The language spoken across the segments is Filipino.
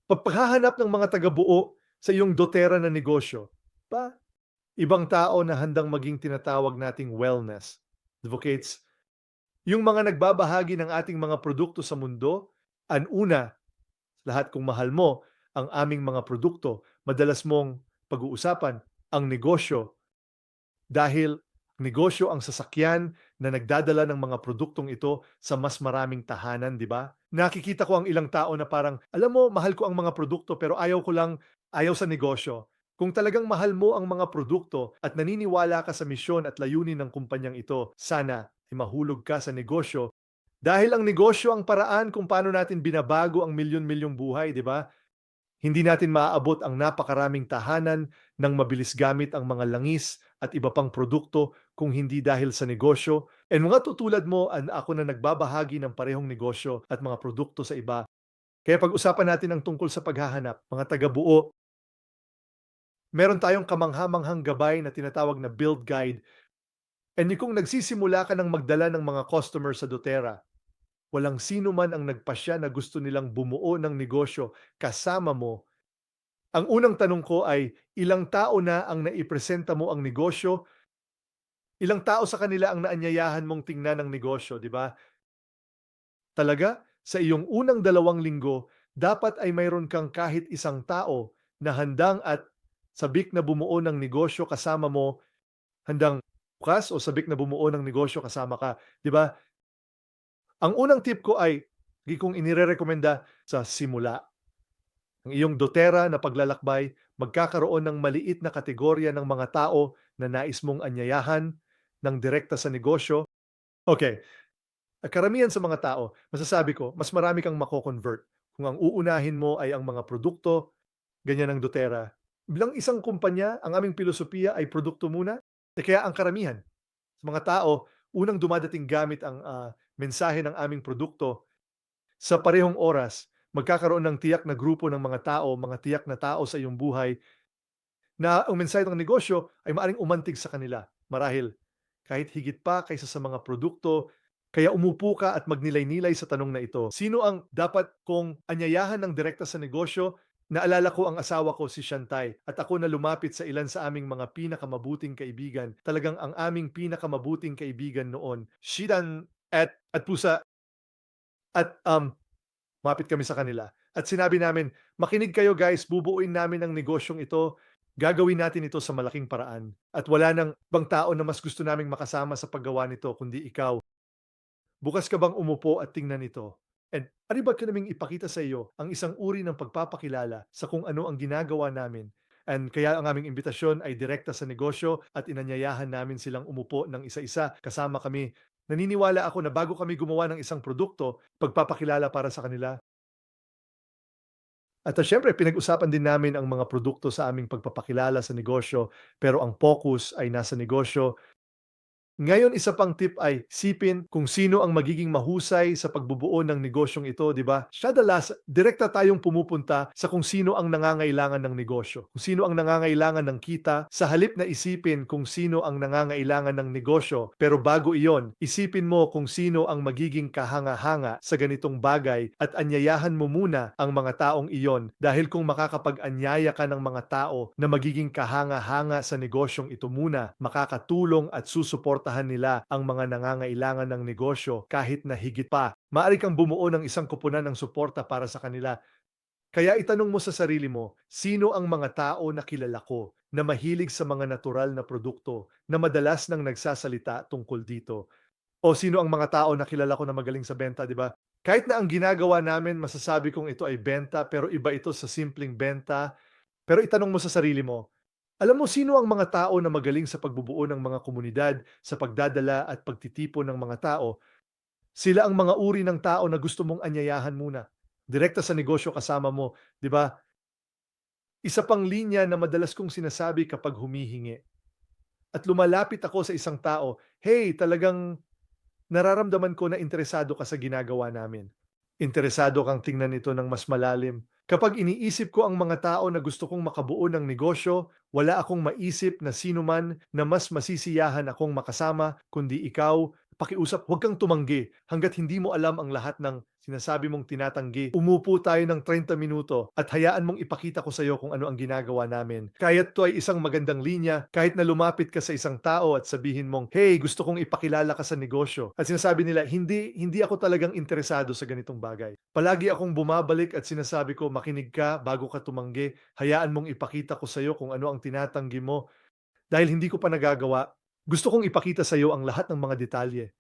Paghahanap ng mga taga-buo sa iyong dotera na negosyo, ba, ibang tao na handang maging tinatawag nating wellness advocates, yung mga nagbabahagi ng ating mga produkto sa mundo. Una, lahat kung mahal mo ang aming mga produkto, madalas mong pag-uusapan ang negosyo dahil negosyo ang sasakyan na nagdadala ng mga produktong ito sa mas maraming tahanan, di ba? Nakikita ko ang ilang tao na parang, alam mo, mahal ko ang mga produkto pero ayaw sa negosyo. Kung talagang mahal mo ang mga produkto at naniniwala ka sa misyon at layunin ng kumpanyang ito, sana ay mahulog ka sa negosyo dahil ang negosyo ang paraan kung paano natin binabago ang milyon-milyong buhay, di ba? Hindi natin maaabot ang napakaraming tahanan ng mabilis gamit ang mga langis at iba pang produkto kung hindi dahil sa negosyo. And mga tutulad mo at ako na nagbabahagi ng parehong negosyo at mga produkto sa iba. Kaya pag-usapan natin ang tungkol sa paghahanap, mga taga-buo. Meron tayong kamangha-manghang gabay na tinatawag na build guide. And kung nagsisimula ka ng magdala ng mga customer sa doTERRA, walang sino man ang nagpasya na gusto nilang bumuo ng negosyo kasama mo. Ang unang tanong ko ay, ilang tao na ang naipresenta mo ang negosyo? Ilang tao sa kanila ang naanyayahan mong tingnan ang negosyo, di ba? Talaga, sa iyong unang 2 linggo, dapat ay mayroon kang kahit isang tao na handang at sabik na bumuo ng negosyo kasama mo, handang bukas o sabik na bumuo ng negosyo kasama ka, di ba? Ang unang tip ko ay, di kong inirerekomenda sa simula. Ang iyong dotera na paglalakbay, magkakaroon ng maliit na kategorya ng mga tao na nais mong anyayahan ng direkta sa negosyo. Okay, karamihan sa mga tao, masasabi ko, mas marami kang mako-convert kung ang uunahin mo ay ang mga produkto, ganyan ang dotera. Bilang isang kumpanya, ang aming filosofiya ay produkto muna. Kaya ang karamihan sa mga tao, unang dumadating gamit ang mensahe ng aming produkto sa parehong oras, magkakaroon ng tiyak na grupo ng mga tao, mga tiyak na tao sa iyong buhay na ang mensahe ng negosyo ay maaring umantig sa kanila. Marahil, kahit higit pa kaysa sa mga produkto, kaya umupo ka at magnilay-nilay sa tanong na ito. Sino ang dapat kong anyayahan ng direkta sa negosyo? Naalala ko ang asawa ko si Shantay at ako na lumapit sa ilan sa aming mga pinakamabuting kaibigan. Talagang ang aming pinakamabuting kaibigan noon, Shidan at Pusa at lumapit kami sa kanila at sinabi namin, makinig kayo guys, bubuuin namin ang negosyong ito. Gagawin natin ito sa malaking paraan. At wala nang ibang tao na mas gusto naming makasama sa paggawa nito kundi ikaw. Bukas ka bang umupo at tingnan ito? And anibag ka naming ipakita sa iyo ang isang uri ng pagpapakilala sa kung ano ang ginagawa namin. And kaya ang aming imbitasyon ay direkta sa negosyo at inanyayahan namin silang umupo ng isa-isa kasama kami. Naniniwala ako na bago kami gumawa ng isang produkto, pagpapakilala para sa kanila. At siyempre pinag-usapan din namin ang mga produkto sa aming pagpapakilala sa negosyo, pero ang focus ay nasa negosyo. Ngayon, isa pang tip ay sipin kung sino ang magiging mahusay sa pagbubuo ng negosyong ito, di ba? Sadalas, direkta tayong pumupunta sa kung sino ang nangangailangan ng negosyo, kung sino ang nangangailangan ng kita, sa halip na isipin kung sino ang nangangailangan ng negosyo. Pero bago iyon, isipin mo kung sino ang magiging kahanga-hanga sa ganitong bagay at anyayahan mo muna ang mga taong iyon dahil kung makakapag-anyaya ka ng mga tao na magiging kahanga-hanga sa negosyong ito muna, makakatulong at susuportahan nila ang mga nangangailangan ng negosyo kahit na higit pa. Maaari kang bumuo ng isang kupunan ng suporta para sa kanila. Kaya itanong mo sa sarili mo, sino ang mga tao na kilala ko na mahilig sa mga natural na produkto na madalas nang nagsasalita tungkol dito? O sino ang mga tao na kilala ko na magaling sa benta, di ba? Kahit na ang ginagawa namin, masasabi kong ito ay benta, pero iba ito sa simpleng benta. Pero itanong mo sa sarili mo, alam mo sino ang mga tao na magaling sa pagbubuo ng mga komunidad, sa pagdadala at pagtitipon ng mga tao? Sila ang mga uri ng tao na gusto mong anyayahan muna. Direkta sa negosyo kasama mo, di ba? Isa pang linya na madalas kong sinasabi kapag humihingi at lumalapit ako sa isang tao, hey, talagang nararamdaman ko na interesado ka sa ginagawa namin. Interesado kang tingnan ito ng mas malalim. Kapag iniisip ko ang mga tao na gusto kong makabuo ng negosyo, wala akong maisip na sino man na mas masisiyahan akong makasama kundi ikaw. Pakiusap, huwag kang tumanggi hanggat hindi mo alam ang lahat ng Sinasabi mong tinatanggi. Umupo tayo ng 30 minuto at hayaan mong ipakita ko sa iyo kung ano ang ginagawa namin. Kahit to ay isang magandang linya, kahit na lumapit ka sa isang tao at sabihin mong, "Hey, gusto kong ipakilala ka sa negosyo." At sinasabi nila, hindi ako talagang interesado sa ganitong bagay. Palagi akong bumabalik at sinasabi ko, "Makinig ka bago ka tumanggi. Hayaan mong ipakita ko sa iyo kung ano ang tinatanggi mo." Dahil hindi ko pa nagagawa, gusto kong ipakita sa iyo ang lahat ng mga detalye.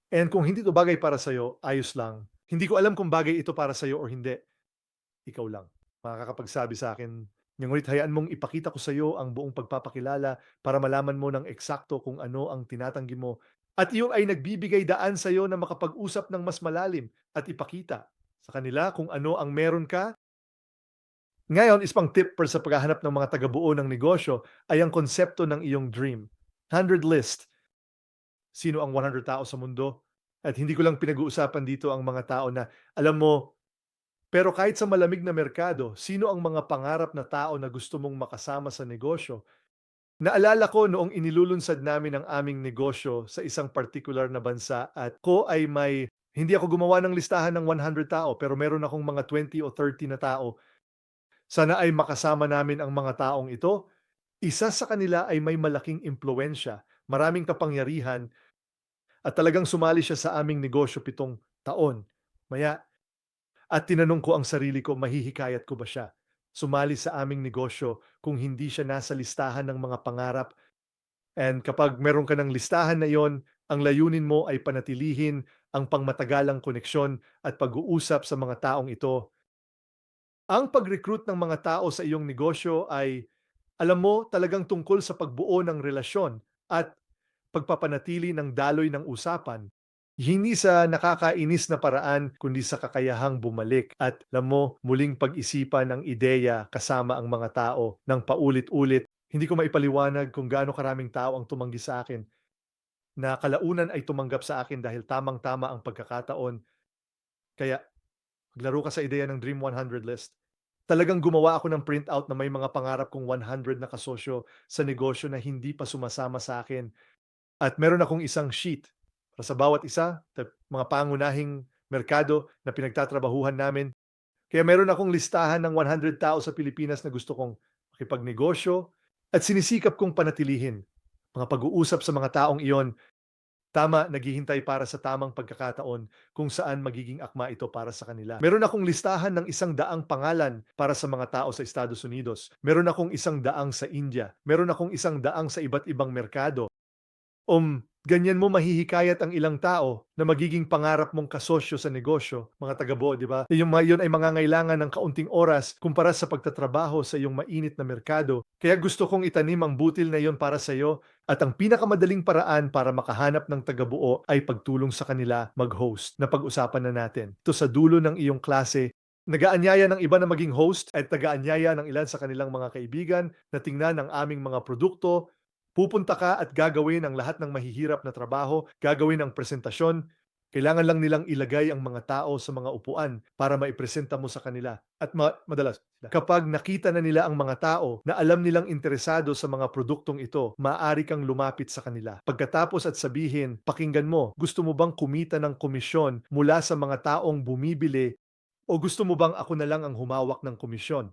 And kung hindi 'to bagay para sa'yo, ayos lang. Hindi ko alam kung bagay ito para sa'yo or hindi, ikaw lang. Makakapagsabi sa'kin, ngunit hayaan mong ipakita ko sa'yo ang buong pagpapakilala para malaman mo ng eksakto kung ano ang tinatanggi mo at iyon ay nagbibigay daan sa'yo na makapag-usap ng mas malalim at ipakita sa kanila kung ano ang meron ka. Ngayon, isang tip para sa paghahanap ng mga taga-buo ng negosyo ay ang konsepto ng iyong dream. 100 list. Sino ang 100 tao sa mundo? At hindi ko lang pinag-uusapan dito ang mga tao na, alam mo, pero kahit sa malamig na merkado, sino ang mga pangarap na tao na gusto mong makasama sa negosyo? Naalala ko noong inilulunsad namin ang aming negosyo sa isang particular na bansa at hindi ako gumawa ng listahan ng 100 tao pero meron akong mga 20 o 30 na tao. Sana ay makasama namin ang mga taong ito. Isa sa kanila ay may malaking impluensya, maraming kapangyarihan at talagang sumali siya sa aming negosyo 7 taon. Maya, at tinanong ko ang sarili ko, mahihikayat ko ba siya? Sumali sa aming negosyo kung hindi siya nasa listahan ng mga pangarap. And kapag meron ka ng listahan na yon, ang layunin mo ay panatilihin ang pangmatagalang koneksyon at pag-uusap sa mga taong ito. Ang pag-recruit ng mga tao sa iyong negosyo ay, alam mo, talagang tungkol sa pagbuo ng relasyon at pagpapanatili ng daloy ng usapan. Hindi sa nakakainis na paraan, kundi sa kakayahang bumalik at, alam mo, muling pag-isipan ang ideya kasama ang mga tao ng paulit-ulit. Hindi ko maipaliwanag kung gaano karaming tao ang tumanggi sa akin na kalaunan ay tumanggap sa akin dahil tamang-tama ang pagkakataon. Kaya maglaro ka sa ideya ng Dream 100 list. Talagang gumawa ako ng printout na may mga pangarap kong 100 na kasosyo sa negosyo na hindi pa sumasama sa akin. At meron akong isang sheet para sa bawat isa, mga pangunahing merkado na pinagtatrabahuhan namin. Kaya meron akong listahan ng 100 tao sa Pilipinas na gusto kong makipagnegosyo at sinisikap kong panatilihin. Mga pag-uusap sa mga taong iyon, tama, naghihintay para sa tamang pagkakataon kung saan magiging akma ito para sa kanila. Meron akong listahan ng 100 pangalan para sa mga tao sa Estados Unidos. Meron akong 100 sa India. Meron akong 100 sa iba't ibang merkado. Ganyan mo mahihikayat ang ilang tao na magiging pangarap mong kasosyo sa negosyo, mga taga-buo, di ba? Yun ay mangangailangan ng kaunting oras kumpara sa pagtatrabaho sa iyong mainit na merkado. Kaya gusto kong itanim ang butil na iyon para sa iyo at ang pinakamadaling paraan para makahanap ng taga-buo ay pagtulong sa kanila mag-host na pag-usapan na natin. Ito sa dulo ng iyong klase, nagaanyaya ng iba na maging host at nagaanyaya ng ilan sa kanilang mga kaibigan na tingnan ang aming mga produkto. Pupunta ka at gagawin ang lahat ng mahihirap na trabaho, gagawin ang presentasyon. Kailangan lang nilang ilagay ang mga tao sa mga upuan para maipresenta mo sa kanila. At madalas, kapag nakita na nila ang mga tao na alam nilang interesado sa mga produktong ito, maaari kang lumapit sa kanila. Pagkatapos at sabihin, pakinggan mo, gusto mo bang kumita ng komisyon mula sa mga taong bumibili o gusto mo bang ako na lang ang humawak ng komisyon?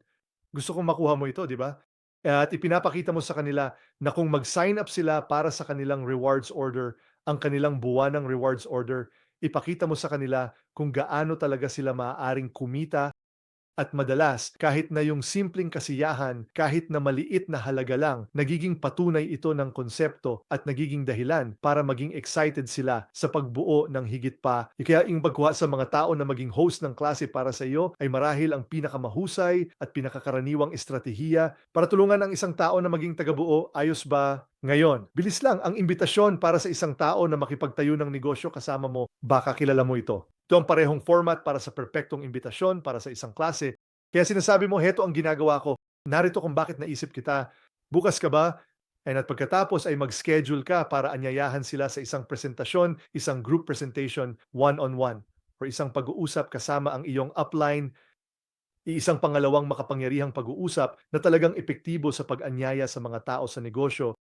Gusto kong makuha mo ito, di ba? At ipinapakita mo sa kanila na kung mag-sign up sila para sa kanilang rewards order, ang kanilang buwanang rewards order, ipakita mo sa kanila kung gaano talaga sila maaaring kumita. At madalas, kahit na yung simpleng kasiyahan, kahit na maliit na halaga lang, nagiging patunay ito ng konsepto at nagiging dahilan para maging excited sila sa pagbuo ng higit pa. Kaya yung pagkuha sa mga tao na maging host ng klase para sa iyo ay marahil ang pinakamahusay at pinakakaraniwang estratehiya para tulungan ang isang tao na maging tagabuo. Ayos ba? Ngayon, bilis lang ang imbitasyon para sa isang tao na makipagtayo ng negosyo kasama mo. Baka kilala mo ito. Ito ang parehong format para sa perpektong imbitasyon para sa isang klase. Kaya sinasabi mo, heto ang ginagawa ko. Narito kung bakit naisip kita. Bukas ka ba? At pagkatapos ay mag-schedule ka para anyayahan sila sa isang presentasyon, isang group presentation, one-on-one, or isang pag-uusap kasama ang iyong upline, isang pangalawang makapangyarihang pag-uusap na talagang epektibo sa pag-anyaya sa mga tao sa negosyo.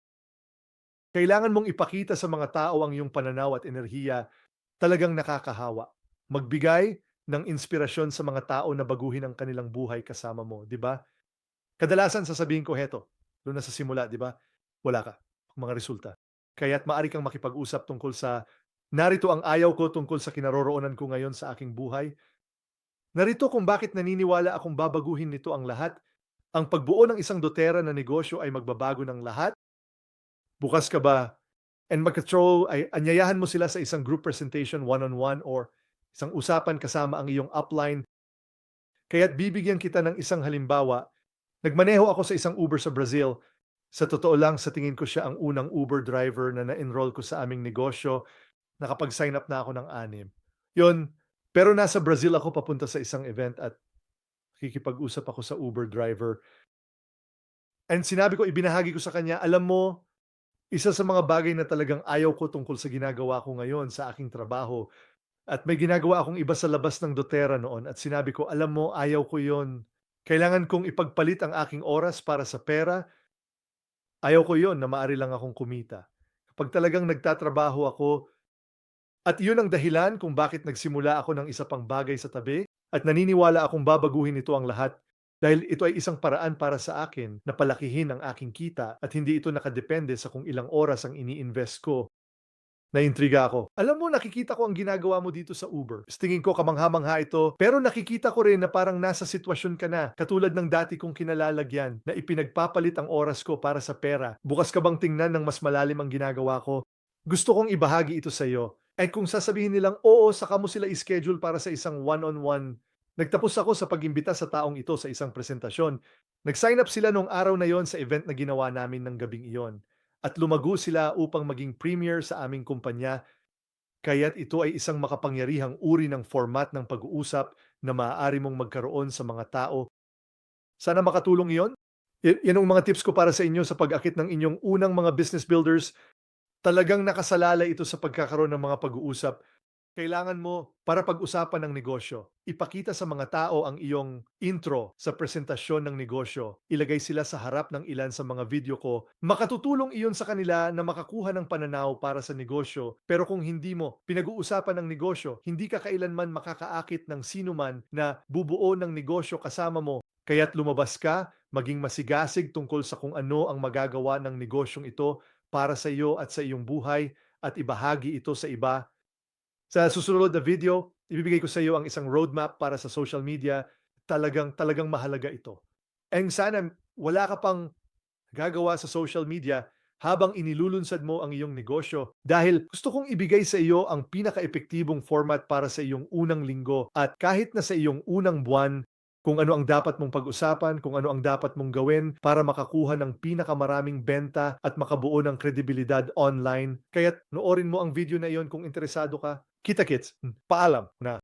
Kailangan mong ipakita sa mga tao ang iyong pananaw at enerhiya. Talagang nakakahawa. Magbigay ng inspirasyon sa mga tao na baguhin ang kanilang buhay kasama mo, 'di ba? Kadalasan sasabihin ko, "Heto, doon na sa simula, 'di ba, wala ka, mga resulta. Kaya't maaari kang makipag-usap tungkol sa narito ang ayaw ko tungkol sa kinaroroonan ko ngayon sa aking buhay. Narito kung bakit naniniwala akong babaguhin nito ang lahat. Ang pagbuo ng isang doTERRA na negosyo ay magbabago ng lahat. Bukas ka ba?" And magka-throw ay anyayahan mo sila sa isang group presentation one-on-one or isang usapan kasama ang iyong upline. Kaya't bibigyan kita ng isang halimbawa. Nagmaneho ako sa isang Uber sa Brazil. Sa totoo lang, sa tingin ko siya ang unang Uber driver na na-enroll ko sa aming negosyo. Nakapag-sign up na ako ng 6. Yun, pero nasa Brazil ako papunta sa isang event at nakikipag-usap ako sa Uber driver. And sinabi ko, ibinahagi ko sa kanya, alam mo, isa sa mga bagay na talagang ayaw ko tungkol sa ginagawa ko ngayon sa aking trabaho at may ginagawa akong iba sa labas ng doTERRA noon at sinabi ko, alam mo, ayaw ko yon. Kailangan kong ipagpalit ang aking oras para sa pera. Ayaw ko yon na maaari lang akong kumita. Kapag talagang nagtatrabaho ako, at yun ang dahilan kung bakit nagsimula ako ng isa pang bagay sa tabi at naniniwala akong babaguhin ito ang lahat dahil ito ay isang paraan para sa akin na palakihin ang aking kita at hindi ito nakadepende sa kung ilang oras ang ini-invest ko. Naintriga ako. Alam mo, nakikita ko ang ginagawa mo dito sa Uber. Tingin ko kamangha-mangha ito, pero nakikita ko rin na parang nasa sitwasyon ka na, katulad ng dati kong kinalalagyan, na ipinagpapalit ang oras ko para sa pera. Bukas ka bang tingnan ng mas malalim ang ginagawa ko? Gusto kong ibahagi ito sa iyo. At kung sasabihin nilang, oo, saka mo sila schedule para sa isang one-on-one. Nagtapos ako sa pag-imbita sa taong ito sa isang presentasyon. Nag-sign up sila noong araw na yon sa event na ginawa namin ng gabing iyon at lumago sila upang maging premier sa aming kumpanya, kaya't ito ay isang makapangyarihang uri ng format ng pag-uusap na maaari mong magkaroon sa mga tao. Sana makatulong iyon. Yan ang mga tips ko para sa inyo sa pag-akit ng inyong unang mga business builders. Talagang nakasalalay ito sa pagkakaroon ng mga pag-uusap. Kailangan mo para pag-usapan ng negosyo. Ipakita sa mga tao ang iyong intro sa presentasyon ng negosyo. Ilagay sila sa harap ng ilan sa mga video ko. Makatutulong iyon sa kanila na makakuha ng pananaw para sa negosyo. Pero kung hindi mo pinag-uusapan ng negosyo, hindi ka kailanman makakaakit ng sino man na bubuo ng negosyo kasama mo. Kaya't lumabas ka, maging masigasig tungkol sa kung ano ang magagawa ng negosyong ito para sa iyo at sa iyong buhay at ibahagi ito sa iba. Sa susunod na video, ibibigay ko sa iyo ang isang roadmap para sa social media. Talagang mahalaga ito. And sana wala ka pang gagawa sa social media habang inilulunsad mo ang iyong negosyo dahil gusto kong ibigay sa iyo ang pinaka-epektibong format para sa iyong unang linggo at kahit na sa iyong unang buwan kung ano ang dapat mong pag-usapan, kung ano ang dapat mong gawin para makakuha ng pinakamaraming benta at makabuo ng kredibilidad online. Kaya't noorin mo ang video na iyon kung interesado ka. Kita-kits. Paalam na.